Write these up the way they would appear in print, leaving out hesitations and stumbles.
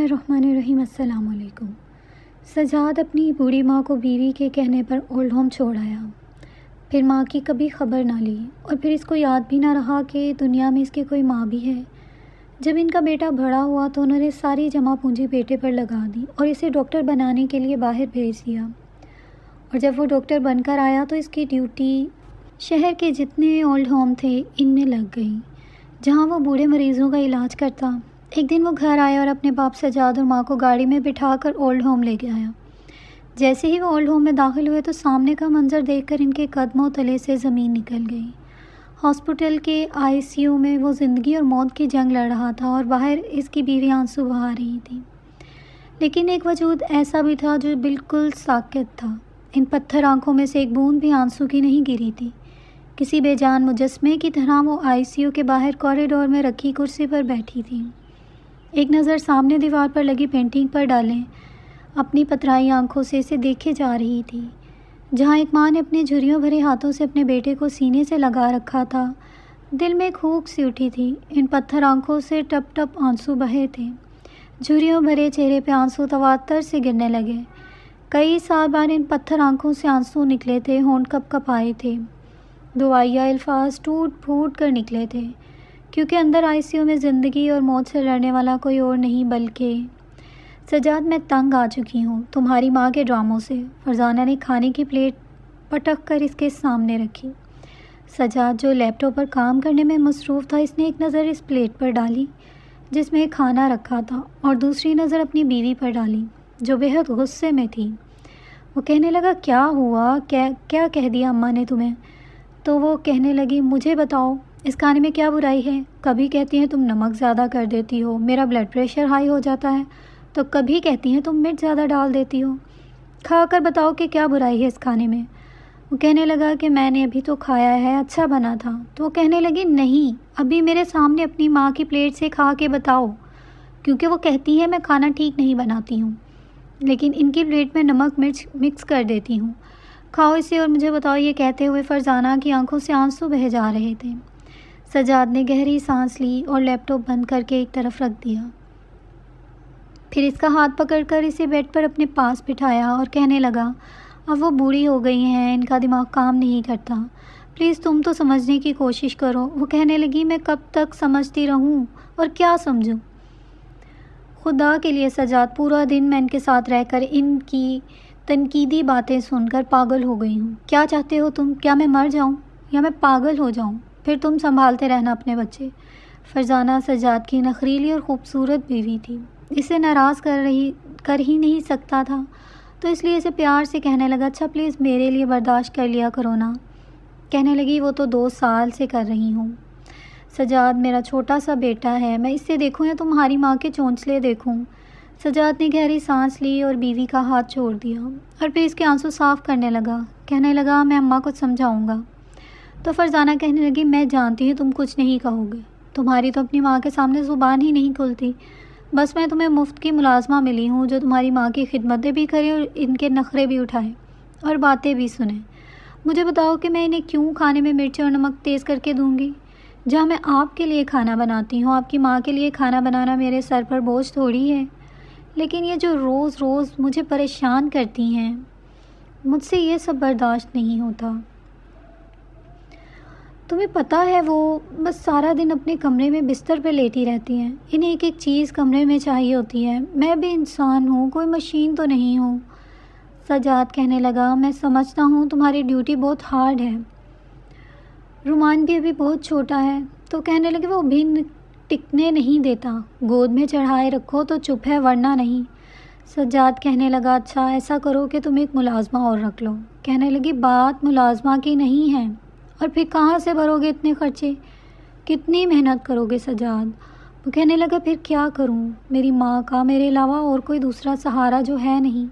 الرحمن الرحیم۔ السلام علیکم۔ سجاد اپنی بوڑھی ماں کو بیوی کے کہنے پر اولڈ ہوم چھوڑ آیا۔ پھر ماں کی کبھی خبر نہ لی اور پھر اس کو یاد بھی نہ رہا کہ دنیا میں اس کی کوئی ماں بھی ہے۔ جب ان کا بیٹا بڑا ہوا تو انہوں نے ساری جمع پونجی بیٹے پر لگا دی اور اسے ڈاکٹر بنانے کے لیے باہر بھیج دیا۔ اور جب وہ ڈاکٹر بن کر آیا تو اس کی ڈیوٹی شہر کے جتنے اولڈ ہوم تھے ان میں لگ گئی، جہاں وہ بوڑھے مریضوں کا علاج کرتا۔ ایک دن وہ گھر آیا اور اپنے باپ سجاد اور ماں کو گاڑی میں بٹھا کر اولڈ ہوم لے کے آیا۔ جیسے ہی وہ اولڈ ہوم میں داخل ہوئے تو سامنے کا منظر دیکھ کر ان کے قدموں تلے سے زمین نکل گئی۔ ہاسپٹل کے ICU میں وہ زندگی اور موت کی جنگ لڑ رہا تھا اور باہر اس کی بیوی آنسو بہا رہی تھی۔ لیکن ایک وجود ایسا بھی تھا جو بالکل ساکت تھا۔ ان پتھر آنکھوں میں سے ایک بوند بھی آنسو کی نہیں گری تھی۔ کسی بے جان مجسمے کی طرح وہ ICU کے باہر کوریڈور میں رکھی کرسی پر بیٹھی تھی۔ ایک نظر سامنے دیوار پر لگی پینٹنگ پر ڈالیں اپنی پترائی آنکھوں سے اسے دیکھے جا رہی تھی۔ جہاں ایک ماں نے اپنے جھریوں بھرے ہاتھوں سے اپنے بیٹے کو سینے سے لگا رکھا تھا، دل میں ایک ہوک سی اٹھی تھی۔ ان پتھر آنکھوں سے ٹپ ٹپ آنسو بہے تھے۔ جھریوں بھرے چہرے پہ آنسو تواتر سے گرنے لگے۔ کئی سال بعد ان پتھر آنکھوں سے آنسو نکلے تھے، ہونٹ کپ کپ آئے تھے، دعائیہ الفاظ ٹوٹ پھوٹ کر نکلے تھے، کیونکہ اندر ICU میں زندگی اور موت سے لڑنے والا کوئی اور نہیں بلکہ سجاد، میں تنگ آ چکی ہوں تمہاری ماں کے ڈراموں سے۔ فرزانہ نے کھانے کی پلیٹ پٹک کر اس کے سامنے رکھی۔ سجاد جو لیپ ٹاپ پر کام کرنے میں مصروف تھا، اس نے ایک نظر اس پلیٹ پر ڈالی جس میں کھانا رکھا تھا اور دوسری نظر اپنی بیوی پر ڈالی جو بے حد غصے میں تھی۔ وہ کہنے لگا، کیا ہوا؟ کیا کہہ دیا اماں نے تمہیں؟ تو وہ کہنے لگی، مجھے بتاؤ اس کھانے میں کیا برائی ہے؟ کبھی کہتی ہیں تم نمک زیادہ کر دیتی ہو، میرا بلڈ پریشر ہائی ہو جاتا ہے، تو کبھی کہتی ہیں تم مرچ زیادہ ڈال دیتی ہو۔ کھا کر بتاؤ کہ کیا برائی ہے اس کھانے میں۔ وہ کہنے لگا کہ میں نے ابھی تو کھایا ہے، اچھا بنا تھا۔ تو وہ کہنے لگی، نہیں، ابھی میرے سامنے اپنی ماں کی پلیٹ سے کھا کے بتاؤ، کیونکہ وہ کہتی ہے میں کھانا ٹھیک نہیں بناتی ہوں، لیکن ان کی پلیٹ میں نمک مرچ مکس کر دیتی ہوں۔ کھاؤ اسے اور مجھے بتاؤ۔ یہ کہتے ہوئے فرزانہ کی آنکھوں سے آنسو بہہ جا رہے تھے۔ سجاد نے گہری سانس لی اور لیپ ٹاپ بند کر کے ایک طرف رکھ دیا۔ پھر اس کا ہاتھ پکڑ کر اسے بیڈ پر اپنے پاس بٹھایا اور کہنے لگا، اب وہ بوڑھی ہو گئی ہیں، ان کا دماغ کام نہیں کرتا، پلیز تم تو سمجھنے کی کوشش کرو۔ وہ کہنے لگی، میں کب تک سمجھتی رہوں اور کیا سمجھوں؟ خدا کے لیے سجاد، پورا دن میں ان کے ساتھ رہ کر ان کی تنقیدی باتیں سن کر پاگل ہو گئی ہوں۔ کیا چاہتے ہو تم؟ کیا میں مر جاؤں یا میں پاگل ہو جاؤں؟ پھر تم سنبھالتے رہنا اپنے بچے۔ فرزانہ سجاد کی نخریلی اور خوبصورت بیوی تھی، اسے ناراض کر ہی نہیں سکتا تھا، تو اس لیے اسے پیار سے کہنے لگا، اچھا پلیز میرے لیے برداشت کر لیا کرو نا۔ کہنے لگی، وہ تو 2 سال سے کر رہی ہوں۔ سجاد، میرا چھوٹا سا بیٹا ہے، میں اس سے دیکھوں یا تمہاری ماں کے چونچلے دیکھوں؟ سجاد نے گہری سانس لی اور بیوی کا ہاتھ چھوڑ دیا اور پھر اس کے آنسو صاف کرنے لگا۔ کہنے لگا، میں اماں کو سمجھاؤں گا۔ تو فرزانہ کہنے لگی، میں جانتی ہوں تم کچھ نہیں کہو گے، تمہاری تو اپنی ماں کے سامنے زبان ہی نہیں کھلتی، بس میں تمہیں مفت کی ملازمہ ملی ہوں جو تمہاری ماں کی خدمتیں بھی کرے اور ان کے نخرے بھی اٹھائے اور باتیں بھی سنے۔ مجھے بتاؤ کہ میں انہیں کیوں کھانے میں مرچ اور نمک تیز کر کے دوں گی، جہاں میں آپ کے لیے کھانا بناتی ہوں؟ آپ کی ماں کے لیے کھانا بنانا میرے سر پر بوجھ تھوڑی ہے، لیکن یہ جو روز روز مجھے پریشان کرتی ہیں، مجھ سے یہ سب برداشت نہیں ہوتا۔ تمہیں پتہ ہے وہ بس سارا دن اپنے کمرے میں بستر پہ لیٹی رہتی ہیں، انہیں ایک ایک چیز کمرے میں چاہیے ہوتی ہے۔ میں بھی انسان ہوں، کوئی مشین تو نہیں ہوں۔ سجاد کہنے لگا، میں سمجھتا ہوں تمہاری ڈیوٹی بہت ہارڈ ہے، رومان بھی ابھی بہت چھوٹا ہے۔ تو کہنے لگے، وہ بھی ٹکنے نہیں دیتا، گود میں چڑھائے رکھو تو چپ ہے ورنہ نہیں۔ سجاد کہنے لگا، اچھا ایسا کرو کہ تم ایک ملازمہ اور رکھ لو۔ کہنے لگی، بات ملازمہ کی نہیں ہے، اور پھر کہاں سے بھرو گے اتنے خرچے؟ کتنی محنت کرو گے سجاد؟ وہ کہنے لگا، پھر کیا کروں؟ میری ماں کا میرے علاوہ اور کوئی دوسرا سہارا جو ہے نہیں،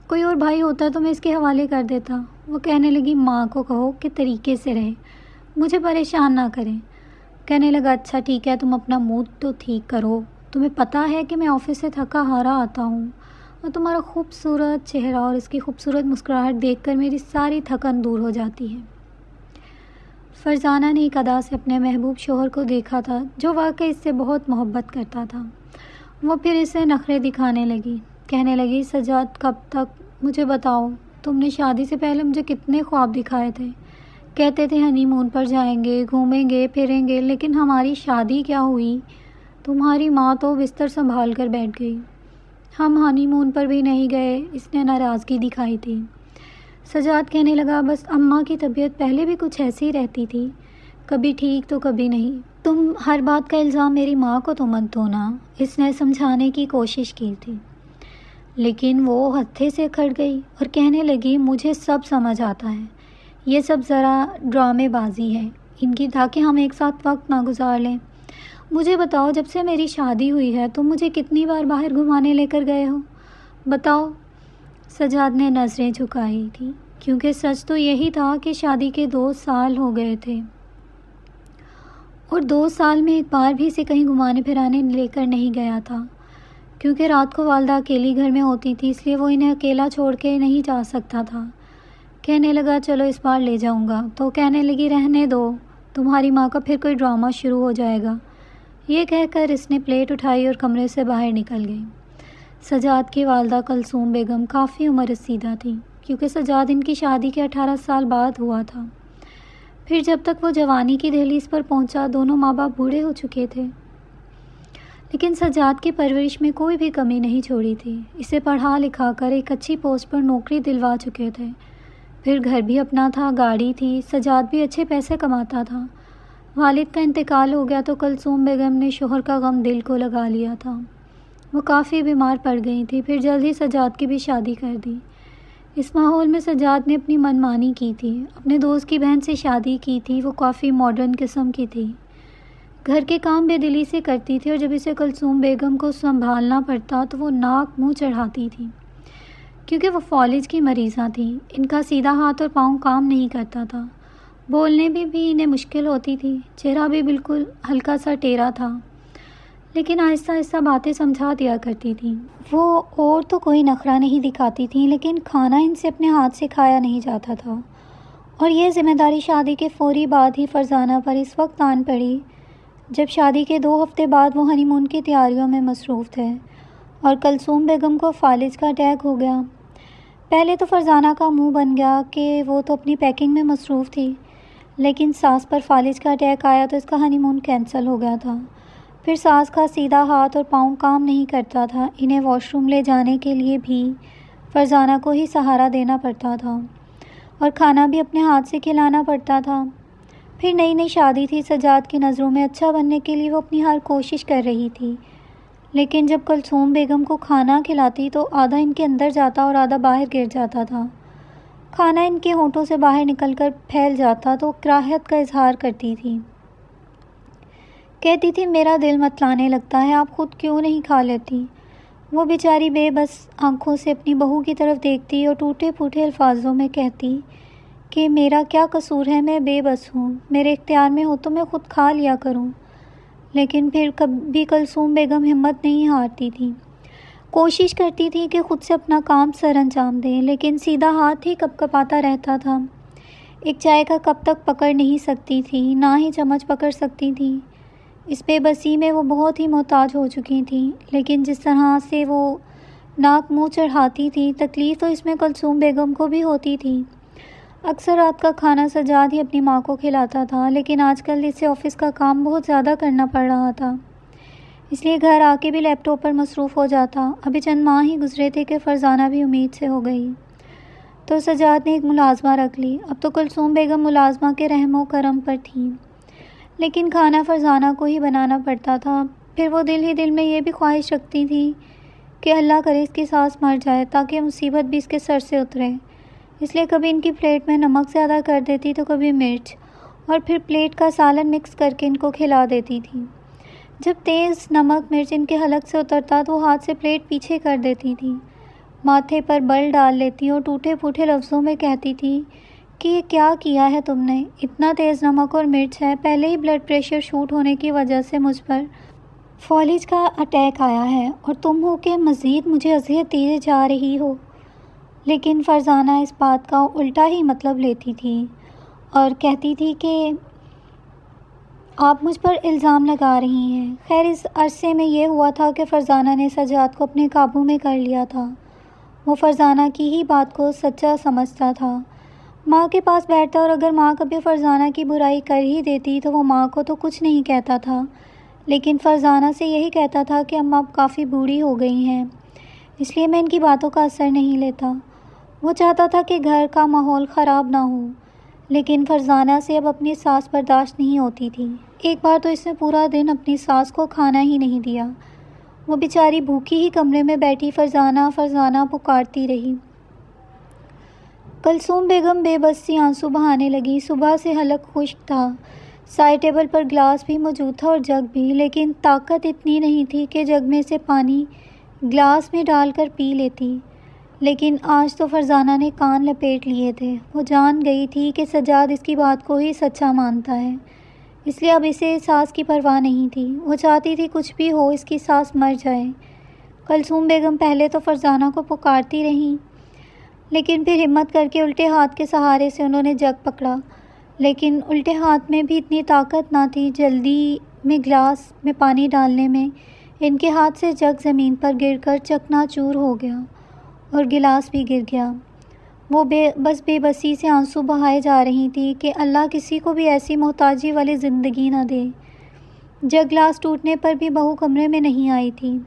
کوئی اور بھائی ہوتا تو میں اس کے حوالے کر دیتا۔ وہ کہنے لگی، ماں کو کہو کہ طریقے سے رہے، مجھے پریشان نہ کریں۔ کہنے لگا، اچھا ٹھیک ہے، تم اپنا موڈ تو ٹھیک کرو، تمہیں پتہ ہے کہ میں آفس سے تھکا ہارا آتا ہوں اور تمہارا خوبصورت چہرہ اور اس کی خوبصورت مسکراہٹ دیکھ کر میری ساری تھکن دور ہو جاتی ہے۔ فرزانہ نے ایک ادا سے اپنے محبوب شوہر کو دیکھا تھا جو واقعی اس سے بہت محبت کرتا تھا وہ پھر اسے نخرے دکھانے لگی، کہنے لگی سجاد کب تک؟ مجھے بتاؤ، تم نے شادی سے پہلے مجھے کتنے خواب دکھائے تھے، کہتے تھے ہنی مون پر جائیں گے، گھومیں گے پھریں گے، لیکن ہماری شادی کیا ہوئی؟ تمہاری ماں تو بستر سنبھال کر بیٹھ گئی، ہم ہنی مون پر بھی نہیں گئے، اس نے ناراضگی دکھائی تھی۔ سجاد کہنے لگا بس اماں کی طبیعت پہلے بھی کچھ ایسی رہتی تھی، کبھی ٹھیک تو کبھی نہیں، تم ہر بات کا الزام میری ماں کو تو مت دو نا، اس نے سمجھانے کی کوشش کی تھی، لیکن وہ ہتھے سے کھٹ گئی اور کہنے لگی مجھے سب سمجھ آتا ہے، یہ سب ذرا ڈرامے بازی ہے ان کی تاکہ ہم ایک ساتھ وقت نہ گزار لیں۔ مجھے بتاؤ جب سے میری شادی ہوئی ہے تم مجھے کتنی بار باہر گھمانے لے کر گئے ہو؟ بتاؤ۔ سجاد نے نظریں جھکائی تھی کیونکہ سچ تو یہی تھا کہ شادی کے 2 سال ہو گئے تھے اور 2 سال میں ایک بار بھی اسے کہیں گھمانے پھرانے لے کر نہیں گیا تھا، کیونکہ رات کو والدہ اکیلی گھر میں ہوتی تھی، اس لیے وہ انہیں اکیلا چھوڑ کے نہیں جا سکتا تھا۔ کہنے لگا چلو اس بار لے جاؤں گا، تو کہنے لگی رہنے دو، تمہاری ماں کا پھر کوئی ڈرامہ شروع ہو جائے گا۔ یہ کہہ کر اس نے پلیٹ اٹھائی اور کمرے سے باہر نکل گئی۔ سجاد کی والدہ کلثوم بیگم کافی عمر رسیدہ تھی، کیونکہ سجاد ان کی شادی کے 18 سال بعد ہوا تھا۔ پھر جب تک وہ جوانی کی دہلیز پر پہنچا دونوں ماں باپ بوڑھے ہو چکے تھے، لیکن سجاد کی پرورش میں کوئی بھی کمی نہیں چھوڑی تھی۔ اسے پڑھا لکھا کر ایک اچھی پوسٹ پر نوکری دلوا چکے تھے، پھر گھر بھی اپنا تھا، گاڑی تھی، سجاد بھی اچھے پیسے کماتا تھا۔ والد کا انتقال ہو گیا تو کلثوم بیگم نے شوہر کا غم دل کو لگا لیا تھا، وہ کافی بیمار پڑ گئی تھی، پھر جلد ہی سجاد کی بھی شادی کر دی۔ اس ماحول میں سجاد نے اپنی من مانی کی تھی، اپنے دوست کی بہن سے شادی کی تھی، وہ کافی ماڈرن قسم کی تھی، گھر کے کام بے دلی سے کرتی تھی، اور جب اسے کلثوم بیگم کو سنبھالنا پڑتا تو وہ ناک منہ چڑھاتی تھی، کیونکہ وہ فالج کی مریضاں تھیں، ان کا سیدھا ہاتھ اور پاؤں کام نہیں کرتا تھا، بولنے بھی انہیں مشکل ہوتی تھی، چہرہ بھی بالکل ہلکا سا ٹیڑھا تھا، لیکن آہستہ آہستہ باتیں سمجھا دیا کرتی تھیں۔ وہ اور تو کوئی نخرہ نہیں دکھاتی تھیں، لیکن کھانا ان سے اپنے ہاتھ سے کھایا نہیں جاتا تھا، اور یہ ذمہ داری شادی کے فوری بعد ہی فرزانہ پر اس وقت آن پڑی جب شادی کے 2 ہفتے بعد وہ ہنی مون کی تیاریوں میں مصروف تھے اور کلثوم بیگم کو فالج کا اٹیک ہو گیا۔ پہلے تو فرزانہ کا منہ بن گیا کہ وہ تو اپنی پیکنگ میں مصروف تھی، لیکن ساس پر فالج کا اٹیک آیا تو اس کا ہنی مون کینسل ہو گیا تھا۔ پھر ساس کا سیدھا ہاتھ اور پاؤں کام نہیں کرتا تھا، انہیں واش روم لے جانے کے لیے بھی فرزانہ کو ہی سہارا دینا پڑتا تھا اور کھانا بھی اپنے ہاتھ سے کھلانا پڑتا تھا۔ پھر نئی نئی شادی تھی، سجاد کی نظروں میں اچھا بننے کے لیے وہ اپنی ہر کوشش کر رہی تھی، لیکن جب کلثوم بیگم کو کھانا کھلاتی تو آدھا ان کے اندر جاتا اور آدھا باہر گر جاتا تھا، کھانا ان کے ہونٹوں سے باہر نکل کر پھیل جاتا تو کراہت کا اظہار کرتی تھی، کہتی تھی میرا دل متلانے لگتا ہے، آپ خود کیوں نہیں کھا لیتی؟ وہ بیچاری بے بس آنکھوں سے اپنی بہو کی طرف دیکھتی اور ٹوٹے پھوٹے الفاظوں میں کہتی کہ میرا کیا قصور ہے، میں بے بس ہوں، میرے اختیار میں ہو تو میں خود کھا لیا کروں، لیکن پھر کبھی کلثوم بیگم ہمت نہیں ہارتی تھی، کوشش کرتی تھی کہ خود سے اپنا کام سر انجام دیں، لیکن سیدھا ہاتھ ہی کپ کپاتا رہتا تھا، ایک چائے کا کپ تک پکڑ نہیں سکتی تھی، نہ ہی چمچ پکڑ سکتی تھی۔ اس بے بسی میں وہ بہت ہی محتاج ہو چکی تھیں، لیکن جس طرح سے وہ ناک منہ چڑھاتی تھی، تکلیف تو اس میں کلثوم بیگم کو بھی ہوتی تھی۔ اکثر رات کا کھانا سجاد ہی اپنی ماں کو کھلاتا تھا، لیکن آج کل اسے آفس کا کام بہت زیادہ کرنا پڑ رہا تھا، اس لیے گھر آ کے بھی لیپ ٹاپ پر مصروف ہو جاتا۔ ابھی چند ماہ ہی گزرے تھے کہ فرزانہ بھی امید سے ہو گئی، تو سجاد نے ایک ملازمہ رکھ لی۔ اب تو کلثوم بیگم ملازمہ کے رحم و کرم پر تھیں، لیکن کھانا فرزانہ کو ہی بنانا پڑتا تھا۔ پھر وہ دل ہی دل میں یہ بھی خواہش رکھتی تھی کہ اللہ کرے اس کی ساس مر جائے تاکہ مصیبت بھی اس کے سر سے اترے، اس لیے کبھی ان کی پلیٹ میں نمک زیادہ کر دیتی تو کبھی مرچ، اور پھر پلیٹ کا سالن مکس کر کے ان کو کھلا دیتی تھی۔ جب تیز نمک مرچ ان کے حلق سے اترتا تو وہ ہاتھ سے پلیٹ پیچھے کر دیتی تھی، ماتھے پر بل ڈال لیتی اور ٹوٹے پھوٹے لفظوں میں کہتی تھی کہ یہ کیا کیا ہے تم نے، اتنا تیز نمک اور مرچ ہے، پہلے ہی بلڈ پریشر شوٹ ہونے کی وجہ سے مجھ پر فالج کا اٹیک آیا ہے اور تم ہو کہ مزید مجھے اذیت دیے جا رہی ہو۔ لیکن فرزانہ اس بات کا الٹا ہی مطلب لیتی تھی اور کہتی تھی کہ آپ مجھ پر الزام لگا رہی ہیں۔ خیر اس عرصے میں یہ ہوا تھا کہ فرزانہ نے سجاد کو اپنے قابو میں کر لیا تھا۔ وہ فرزانہ کی ہی بات کو سچا سمجھتا تھا۔ ماں کے پاس بیٹھتا اور اگر ماں کبھی فرزانہ کی برائی کر ہی دیتی تو وہ ماں کو تو کچھ نہیں کہتا تھا، لیکن فرزانہ سے یہی کہتا تھا کہ اماں اب کافی بوڑھی ہو گئی ہیں، اس لیے میں ان کی باتوں کا اثر نہیں لیتا۔ وہ چاہتا تھا کہ گھر کا ماحول خراب نہ ہو، لیکن فرزانہ سے اب اپنی ساس برداشت نہیں ہوتی تھی۔ ایک بار تو اس نے پورا دن اپنی ساس کو کھانا ہی نہیں دیا۔ وہ بیچاری بھوکی ہی کمرے میں بیٹھی فرزانہ فرزانہ پکارتی رہی۔ کلثوم بیگم بے بس سی آنسو بہانے لگی۔ صبح سے حلق خشک تھا، سائڈ ٹیبل پر گلاس بھی موجود تھا اور جگ بھی، لیکن طاقت اتنی نہیں تھی کہ جگ میں سے پانی گلاس میں ڈال کر پی لیتی۔ لیکن آج تو فرزانہ نے کان لپیٹ لیے تھے۔ وہ جان گئی تھی کہ سجاد اس کی بات کو ہی سچا مانتا ہے، اس لیے اب اسے ساس کی پرواہ نہیں تھی۔ وہ چاہتی تھی کچھ بھی ہو اس کی ساس مر جائے۔ کلثوم بیگم پہلے تو فرزانہ کو پکارتی رہیں، لیکن پھر ہمت کر کے الٹے ہاتھ کے سہارے سے انہوں نے جگ پکڑا، لیکن الٹے ہاتھ میں بھی اتنی طاقت نہ تھی۔ جلدی میں گلاس میں پانی ڈالنے میں ان کے ہاتھ سے جگ زمین پر گر کر چکنا چور ہو گیا اور گلاس بھی گر گیا۔ وہ بے بسی سے آنسو بہائے جا رہی تھی کہ اللہ کسی کو بھی ایسی محتاجی والی زندگی نہ دے۔ جگ گلاس ٹوٹنے پر بھی بہو کمرے میں نہیں آئی تھی۔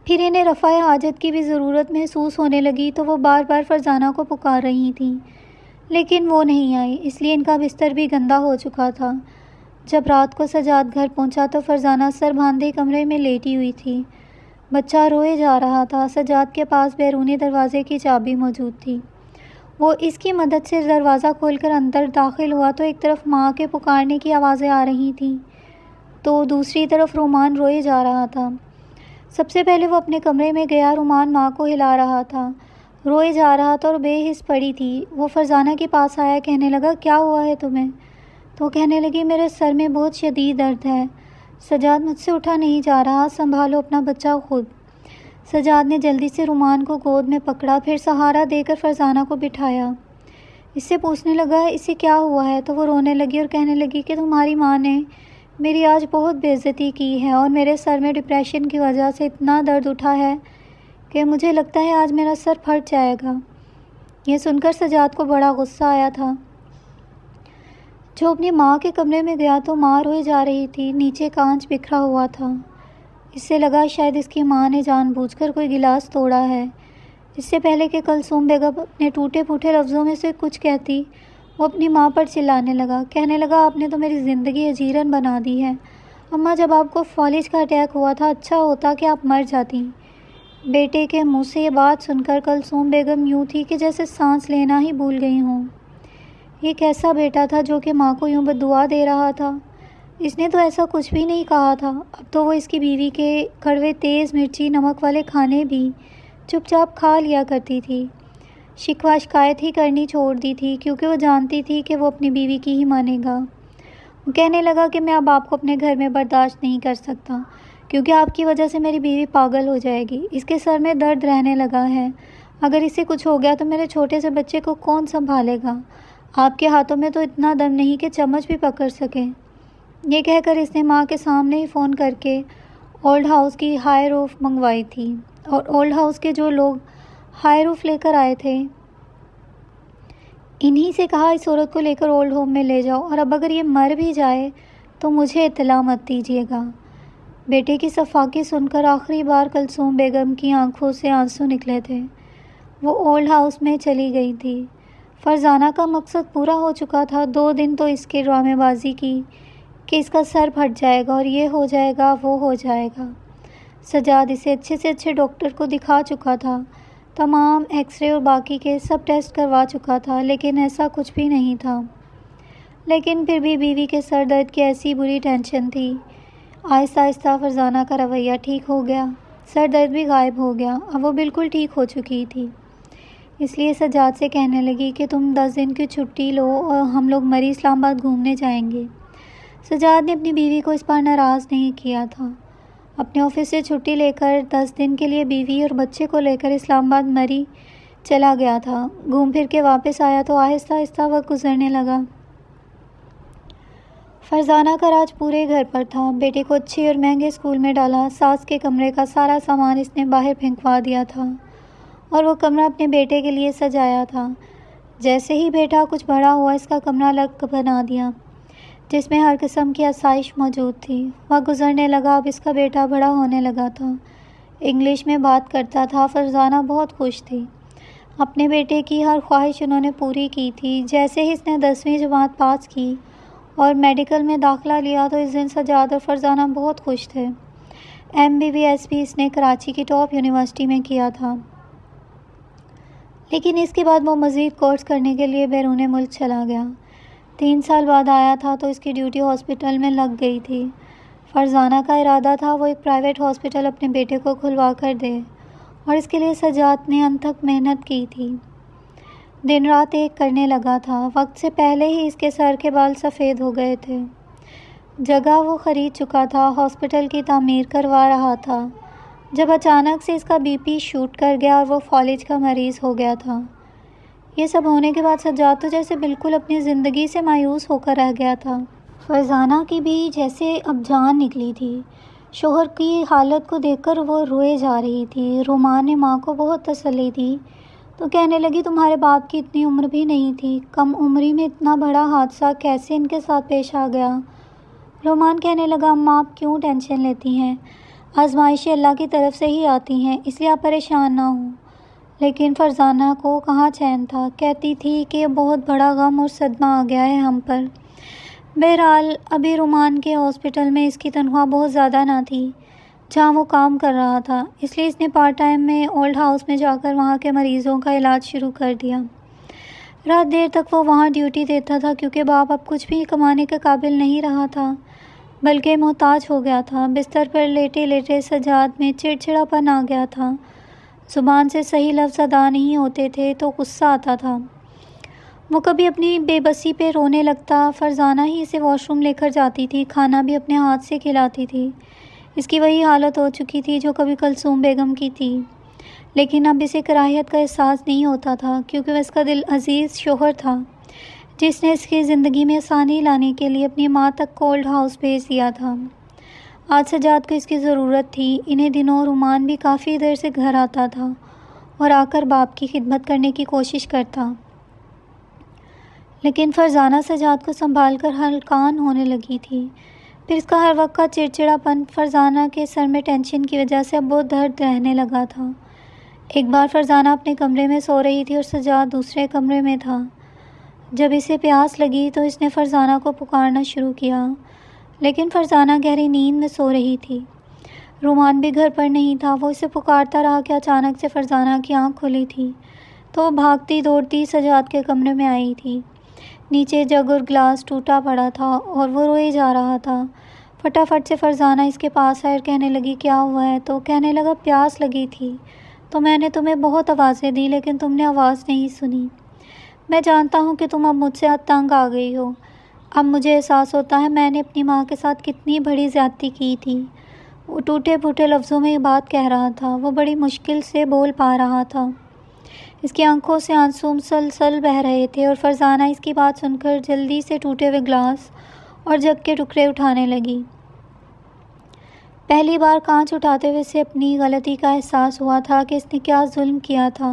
پھر انہیں رفع حاجت کی بھی ضرورت محسوس ہونے لگی تو وہ بار بار فرزانہ کو پکار رہی تھیں، لیکن وہ نہیں آئی، اس لیے ان کا بستر بھی گندا ہو چکا تھا۔ جب رات کو سجاد گھر پہنچا تو فرزانہ سر باندھے کمرے میں لیٹی ہوئی تھی۔ بچہ روئے جا رہا تھا۔ سجاد کے پاس بیرونی دروازے کی چابی موجود تھی۔ وہ اس کی مدد سے دروازہ کھول کر اندر داخل ہوا تو ایک طرف ماں کے پکارنے کی آوازیں آ رہی تھیں تو دوسری طرف رومان روئے جا رہا تھا۔ سب سے پہلے وہ اپنے کمرے میں گیا۔ رومان ماں کو ہلا رہا تھا، روئے جا رہا تھا اور بے حس پڑی تھی۔ وہ فرزانہ کے پاس آیا، کہنے لگا کیا ہوا ہے تمہیں؟ تو کہنے لگی میرے سر میں بہت شدید درد ہے سجاد، مجھ سے اٹھا نہیں جا رہا، سنبھالو اپنا بچہ خود۔ سجاد نے جلدی سے رومان کو گود میں پکڑا، پھر سہارا دے کر فرزانہ کو بٹھایا۔ اس سے پوچھنے لگا اسے کیا ہوا ہے تو وہ رونے لگی اور کہنے لگی کہ تمہاری ماں نے میری آج بہت بے عزتی کی ہے اور میرے سر میں ڈپریشن کی وجہ سے اتنا درد اٹھا ہے کہ مجھے لگتا ہے آج میرا سر پھٹ جائے گا۔ یہ سن کر سجاد کو بڑا غصہ آیا تھا، جو اپنی ماں کے کمرے میں گیا تو ماں روئے جا رہی تھی، نیچے کانچ بکھرا ہوا تھا۔ اس سے لگا شاید اس کی ماں نے جان بوجھ کر کوئی گلاس توڑا ہے۔ اس سے پہلے کہ کلثوم بیگم اپنے ٹوٹے پھوٹے لفظوں میں سے کچھ کہتی، وہ اپنی ماں پر چلانے لگا، کہنے لگا آپ نے تو میری زندگی اجیرن بنا دی ہے۔ اماں جب آپ کو فالج کا اٹیک ہوا تھا اچھا ہوتا کہ آپ مر جاتی۔ بیٹے کے منہ سے یہ بات سن کر کلثوم بیگم یوں تھی کہ جیسے سانس لینا ہی بھول گئی ہوں۔ یہ کیسا بیٹا تھا جو کہ ماں کو یوں بددعا دے رہا تھا؟ اس نے تو ایسا کچھ بھی نہیں کہا تھا۔ اب تو وہ اس کی بیوی کے کڑوے تیز مرچی نمک والے کھانے بھی چپ چاپ کھا لیا کرتی تھی۔ شکوہ شکایت ہی کرنی چھوڑ دی تھی کیونکہ وہ جانتی تھی کہ وہ اپنی بیوی کی ہی مانے گا۔ وہ کہنے لگا کہ میں اب آپ کو اپنے گھر میں برداشت نہیں کر سکتا کیونکہ آپ کی وجہ سے میری بیوی پاگل ہو جائے گی۔ اس کے سر میں درد رہنے لگا ہے، اگر اسے کچھ ہو گیا تو میرے چھوٹے سے بچے کو کون سنبھالے گا؟ آپ کے ہاتھوں میں تو اتنا دم نہیں کہ چمچ بھی پکڑ سکیں۔ یہ کہہ کر اس نے ماں کے سامنے ہی فون کر کے اولڈ ہاؤس کی ہائی روف منگوائی تھی اور اولڈ ہاؤس کے جو لوگ ہائی روف لے کر آئے تھے انہی سے کہا اس عورت کو لے کر اولڈ ہوم میں لے جاؤ، اور اب اگر یہ مر بھی جائے تو مجھے اطلاع مت دیجیے گا۔ بیٹے کی صفاقی سن کر آخری بار کلثوم بیگم کی آنکھوں سے آنسو نکلے تھے۔ وہ اولڈ ہاؤس میں چلی گئی تھی۔ فرزانہ کا مقصد پورا ہو چکا تھا۔ 2 دن تو اس کے ڈرامے بازی کی کہ اس کا سر پھٹ جائے گا اور یہ ہو جائے گا وہ ہو جائے گا۔ سجاد اسے اچھے سے اچھے ڈاکٹر کو دکھا چکا تھا، تمام ایکس رے اور باقی کے سب ٹیسٹ کروا چکا تھا، لیکن ایسا کچھ بھی نہیں تھا۔ لیکن پھر بھی بیوی کے سر درد کی ایسی بری ٹینشن تھی۔ آہستہ آہستہ فرزانہ کا رویہ ٹھیک ہو گیا، سر درد بھی غائب ہو گیا، اب وہ بالکل ٹھیک ہو چکی تھی۔ اس لیے سجاد سے کہنے لگی کہ تم 10 دن کی چھٹی لو اور ہم لوگ مری اسلام آباد گھومنے جائیں گے۔ سجاد نے اپنی بیوی کو اس پر ناراض نہیں کیا تھا۔ اپنے آفس سے چھٹی لے کر 10 دن کے لیے بیوی اور بچے کو لے کر اسلام آباد مری چلا گیا تھا۔ گھوم پھر کے واپس آیا تو آہستہ آہستہ وقت گزرنے لگا۔ فرزانہ کا راج پورے گھر پر تھا۔ بیٹے کو اچھے اور مہنگے اسکول میں ڈالا، ساس کے کمرے کا سارا سامان اس نے باہر پھینکوا دیا تھا اور وہ کمرہ اپنے بیٹے کے لیے سجایا تھا۔ جیسے ہی بیٹا کچھ بڑا ہوا، اس کا کمرہ الگ بنا دیا جس میں ہر قسم کی آسائش موجود تھی۔ وقت گزرنے لگا، اب اس کا بیٹا بڑا ہونے لگا تھا، انگلش میں بات کرتا تھا۔ فرزانہ بہت خوش تھی، اپنے بیٹے کی ہر خواہش انہوں نے پوری کی تھی۔ جیسے ہی اس نے 10ویں جماعت پاس کی اور میڈیکل میں داخلہ لیا تو اس دن سجاد اور فرزانہ بہت خوش تھے۔ MBBS بھی اس نے کراچی کی ٹاپ یونیورسٹی میں کیا تھا، لیکن اس کے بعد وہ مزید کورس کرنے کے لیے بیرون ملک چلا گیا۔ 3 سال بعد آیا تھا تو اس کی ڈیوٹی ہاسپٹل میں لگ گئی تھی۔ فرزانہ کا ارادہ تھا وہ ایک پرائیویٹ ہاسپٹل اپنے بیٹے کو کھلوا کر دے اور اس کے لیے سجاد نے انتھک محنت کی تھی، دن رات ایک کرنے لگا تھا۔ وقت سے پہلے ہی اس کے سر کے بال سفید ہو گئے تھے۔ جگہ وہ خرید چکا تھا، ہاسپٹل کی تعمیر کروا رہا تھا، جب اچانک سے اس کا BP شوٹ کر گیا اور وہ فالج کا مریض ہو گیا تھا۔ یہ سب ہونے کے بعد سجاد تو جیسے بالکل اپنی زندگی سے مایوس ہو کر رہ گیا تھا۔ فرزانہ کی بھی جیسے اب جان نکلی تھی۔ شوہر کی حالت کو دیکھ کر وہ روئے جا رہی تھی۔ رومان نے ماں کو بہت تسلی دی تو کہنے لگی تمہارے باپ کی اتنی عمر بھی نہیں تھی، کم عمری میں اتنا بڑا حادثہ کیسے ان کے ساتھ پیش آ گیا؟ رومان کہنے لگا اماں آپ کیوں ٹینشن لیتی ہیں، آزمائشیں اللہ کی طرف سے ہی آتی ہیں، اس لیے آپ پریشان نہ ہوں۔ لیکن فرزانہ کو کہاں چین تھا، کہتی تھی کہ یہ بہت بڑا غم اور صدمہ آ گیا ہے ہم پر۔ بہرحال ابھی رومان کے ہاسپٹل میں اس کی تنخواہ بہت زیادہ نہ تھی جہاں وہ کام کر رہا تھا، اس لیے اس نے پارٹ ٹائم میں اولڈ ہاؤس میں جا کر وہاں کے مریضوں کا علاج شروع کر دیا۔ رات دیر تک وہ وہاں ڈیوٹی دیتا تھا کیونکہ باپ اب کچھ بھی کمانے کے قابل نہیں رہا تھا بلکہ محتاج ہو گیا تھا۔ بستر پر لیٹے لیٹے سجاد میں چڑچڑاپن آ گیا تھا، زبان سے صحیح لفظ ادا نہیں ہوتے تھے تو غصہ آتا تھا۔ وہ کبھی اپنی بے بسی پہ رونے لگتا، فرزانہ ہی اسے واش روم لے کر جاتی تھی، کھانا بھی اپنے ہاتھ سے کھلاتی تھی۔ اس کی وہی حالت ہو چکی تھی جو کبھی کلثوم بیگم کی تھی، لیکن اب اسے کراہیت کا احساس نہیں ہوتا تھا کیونکہ وہ اس کا دل عزیز شوہر تھا جس نے اس کی زندگی میں آسانی لانے کے لیے اپنی ماں تک کو اولڈ ہاؤس بھیج دیا تھا۔ آج سجاد کو اس کی ضرورت تھی۔ انہیں دنوں رومان بھی کافی دیر سے گھر آتا تھا اور آ کر باپ کی خدمت کرنے کی کوشش کرتا، لیکن فرزانہ سجاد کو سنبھال کر ہلکان ہونے لگی تھی۔ پھر اس کا ہر وقت کا چڑچڑاپن، فرزانہ کے سر میں ٹینشن کی وجہ سے اب بہت درد رہنے لگا تھا۔ ایک بار فرزانہ اپنے کمرے میں سو رہی تھی اور سجاد دوسرے کمرے میں تھا۔ جب اسے پیاس لگی تو اس نے فرزانہ کو پکارنا شروع کیا، لیکن فرزانہ گہری نیند میں سو رہی تھی۔ رومان بھی گھر پر نہیں تھا۔ وہ اسے پکارتا رہا کہ اچانک سے فرزانہ کی آنکھ کھلی تھی تو وہ بھاگتی دوڑتی سجاد کے کمرے میں آئی تھی۔ نیچے جگ اور گلاس ٹوٹا پڑا تھا اور وہ روئے جا رہا تھا۔ فٹافٹ سے فرزانہ اس کے پاس آئی اور کہنے لگی کیا ہوا ہے؟ تو کہنے لگا پیاس لگی تھی تو میں نے تمہیں بہت آوازیں دی لیکن تم نے آواز نہیں سنی۔ میں جانتا ہوں کہ تم اب مجھ سے تنگ آ گئی ہو۔ اب مجھے احساس ہوتا ہے میں نے اپنی ماں کے ساتھ کتنی بڑی زیادتی کی تھی۔ وہ ٹوٹے پھوٹے لفظوں میں یہ بات کہہ رہا تھا، وہ بڑی مشکل سے بول پا رہا تھا۔ اس کی آنکھوں سے آنسو مسلسل بہہ رہے تھے اور فرزانہ اس کی بات سن کر جلدی سے ٹوٹے ہوئے گلاس اور جگ کے ٹکڑے اٹھانے لگی۔ پہلی بار کانچ اٹھاتے ہوئے اسے اپنی غلطی کا احساس ہوا تھا کہ اس نے کیا ظلم کیا تھا۔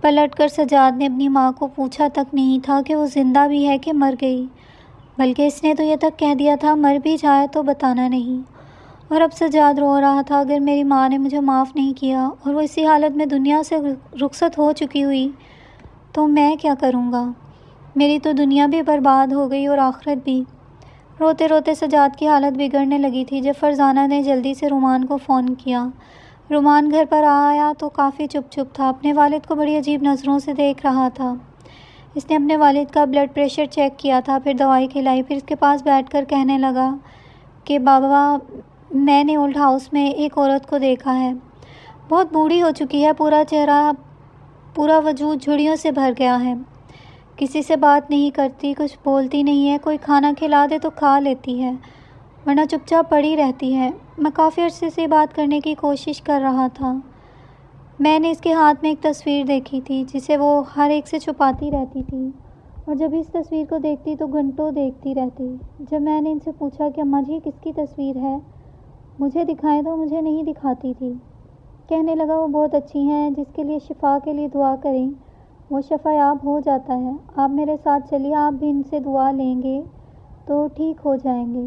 پلٹ کر سجاد نے اپنی ماں کو پوچھا تک نہیں تھا کہ وہ زندہ بھی ہے کہ مر گئی، بلکہ اس نے تو یہ تک کہہ دیا تھا مر بھی جائے تو بتانا نہیں۔ اور اب سجاد رو رہا تھا اگر میری ماں نے مجھے معاف نہیں کیا اور وہ اسی حالت میں دنیا سے رخصت ہو چکی ہوئی تو میں کیا کروں گا؟ میری تو دنیا بھی برباد ہو گئی اور آخرت بھی۔ روتے روتے سجاد کی حالت بگڑنے لگی تھی جب فرزانہ نے جلدی سے رومان کو فون کیا۔ رومان گھر پر آیا تو کافی چپ چپ تھا، اپنے والد کو بڑی عجیب نظروں سے دیکھ رہا تھا۔ اس نے اپنے والد کا بلڈ پریشر چیک کیا تھا، پھر دوائی کھلائی، پھر اس کے پاس بیٹھ کر کہنے لگا کہ بابا میں نے اولڈ ہاؤس میں ایک عورت کو دیکھا ہے، بہت بوڑھی ہو چکی ہے، پورا چہرہ پورا وجود جھڑیوں سے بھر گیا ہے، کسی سے بات نہیں کرتی، کچھ بولتی نہیں ہے، کوئی کھانا کھلا دے تو کھا لیتی ہے ورنہ چپ چاپ پڑی رہتی ہے۔ میں کافی عرصے سے بات کرنے کی کوشش کر رہا تھا۔ میں نے اس کے ہاتھ میں ایک تصویر دیکھی تھی جسے وہ ہر ایک سے چھپاتی رہتی تھی اور جب اس تصویر کو دیکھتی تو گھنٹوں دیکھتی رہتی۔ جب میں نے ان سے پوچھا کہ اماں جی کس کی تصویر ہے، مجھے دکھائیں تو مجھے نہیں دکھاتی تھی۔ کہنے لگا وہ بہت اچھی ہیں، جس کے لیے شفا کے لیے دعا کریں وہ شفا یاب ہو جاتا ہے۔ آپ میرے ساتھ چلیے، آپ بھی ان سے دعا لیں گے تو ٹھیک ہو جائیں گے۔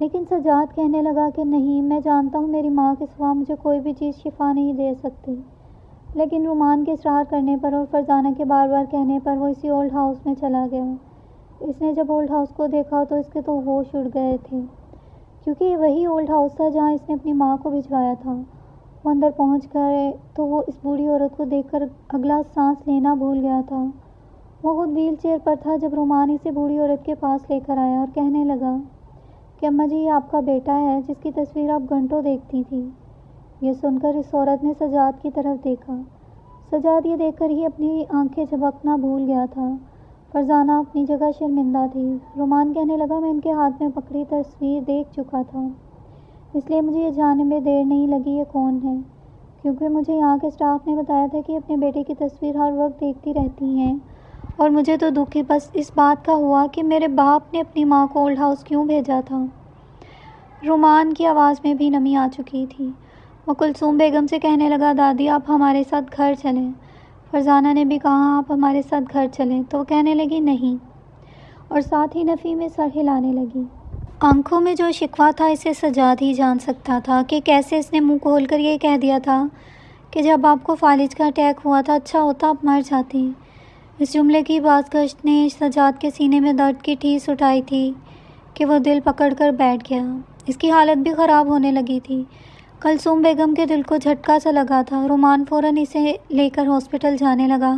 لیکن سجاد کہنے لگا کہ نہیں، میں جانتا ہوں میری ماں کے سوا مجھے کوئی بھی چیز شفا نہیں دے سکتی۔ لیکن رومان کے اصرار کرنے پر اور فرزانہ کے بار بار کہنے پر وہ اسی اولڈ ہاؤس میں چلا گیا۔ اس نے جب اولڈ ہاؤس کو دیکھا تو اس کے تو ہوش اڑ گئے تھے، کیونکہ یہ وہی اولڈ ہاؤس تھا جہاں اس نے اپنی ماں کو بھجوایا تھا۔ وہ اندر پہنچ گئے تو وہ اس بوڑھی عورت کو دیکھ کر اگلا سانس لینا بھول گیا تھا۔ وہ خود ویل چیئر پر تھا جب رومان اسے بوڑھی عورت کے پاس لے کر آیا اور کہنے لگا کہ اماں جی یہ آپ کا بیٹا ہے جس کی تصویر آپ گھنٹوں دیکھتی تھی۔ یہ سن کر اس عورت نے سجاد کی طرف دیکھا۔ سجاد یہ دیکھ کر ہی اپنی آنکھیں جھپکنا بھول گیا تھا۔ فرزانہ اپنی جگہ شرمندہ تھی۔ رومان کہنے لگا میں ان کے ہاتھ میں پکڑی تصویر دیکھ چکا تھا، اس لیے مجھے یہ جاننے میں دیر نہیں لگی یہ کون ہے، کیونکہ مجھے یہاں کے اسٹاف نے بتایا تھا کہ اپنے بیٹے کی تصویر ہر وقت دیکھتی رہتی ہیں، اور مجھے تو دکھ ہی بس اس بات کا ہوا کہ میرے باپ نے اپنی ماں کو اولڈ ہاؤس کیوں بھیجا تھا۔ رومان کی آواز میں بھی نمی آ چکی تھی۔ وہ کلثوم بیگم سے کہنے لگا دادی آپ ہمارے ساتھ گھر چلیں۔ فرزانہ نے بھی کہا آپ ہمارے ساتھ گھر چلیں، تو وہ کہنے لگی نہیں، اور ساتھ ہی نفی میں سر ہلانے لگی۔ آنکھوں میں جو شکوہ تھا اسے سجاد ہی جان سکتا تھا کہ کیسے اس نے منہ کھول کر یہ کہہ دیا تھا کہ جب آپ کو فالج کا اٹیک ہوا تھا اچھا ہوتا آپ مر جاتی۔ اس جملے کی بازگشت نے سجاد کے سینے میں درد کی ٹھیس اٹھائی تھی کہ وہ دل پکڑ کر بیٹھ گیا۔ اس کی حالت بھی خراب ہونے لگی تھی۔ کلثوم بیگم کے دل کو جھٹکا سا لگا تھا۔ رومان فوراً اسے لے کر ہاسپٹل جانے لگا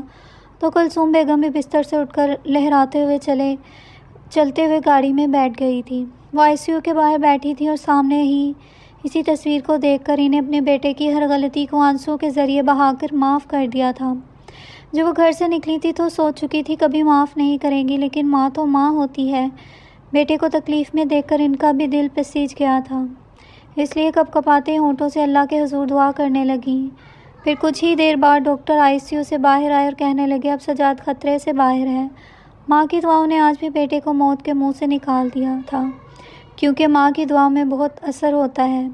تو کلثوم بیگم بھی بستر سے اٹھ کر لہراتے ہوئے چلتے ہوئے گاڑی میں بیٹھ گئی تھی۔ وہ آئی سی یو کے باہر بیٹھی تھی اور سامنے ہی اسی تصویر کو دیکھ کر انہیں اپنے بیٹے کی ہر غلطی کو آنسوں کے ذریعے بہا کر معاف کر دیا تھا۔ جب وہ گھر سے نکلی تھی تو سوچ چکی تھی کبھی معاف نہیں کریں گی، لیکن ماں تو ماں ہوتی ہے۔ بیٹے کو تکلیف میں دیکھ کر ان کا بھی دل پسیج گیا تھا، اس لیے کپ کپاتے ہونٹوں سے اللہ کے حضور دعا کرنے لگیں۔ پھر کچھ ہی دیر بعد ڈاکٹر آئی سی یو سے باہر آئے اور کہنے لگے اب سجاد خطرے سے باہر ہے۔ ماں کی دعاؤں نے آج بھی بیٹے کو موت کے منہ سے نکال دیا تھا، کیونکہ ماں کی دعا میں بہت اثر ہوتا ہے۔